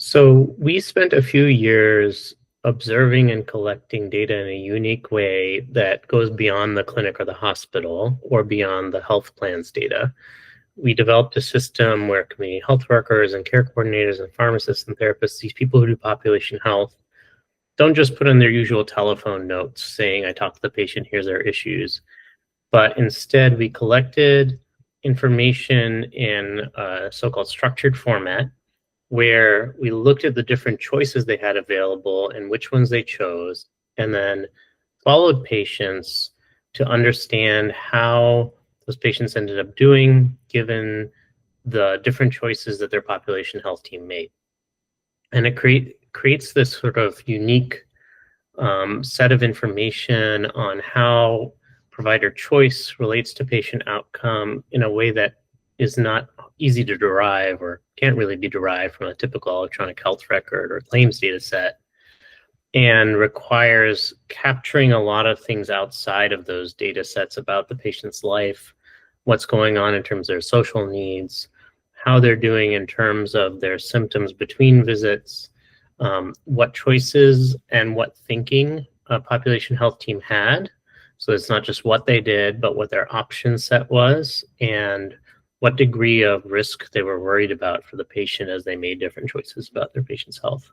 So we spent a few years observing and collecting data in a unique way that goes beyond the clinic or the hospital or beyond the health plans data. We developed a system where community health workers and care coordinators and pharmacists and therapists, these people who do population health, don't just put in their usual telephone notes saying, I talked to the patient, here's their issues, but instead we collected information in a so-called structured format where we looked at the different choices they had available and which ones they chose, and then followed patients to understand how those patients ended up doing given the different choices that their population health team made. And it creates this sort of unique set of information on how provider choice relates to patient outcome in a way that is not easy to derive or can't really be derived from a typical electronic health record or claims data set, and requires capturing a lot of things outside of those data sets about the patient's life, what's going on in terms of their social needs, how they're doing in terms of their symptoms between visits, what choices and what thinking a population health team had. So it's not just what they did, but what their option set was and what degree of risk they were worried about for the patient as they made different choices about their patient's health.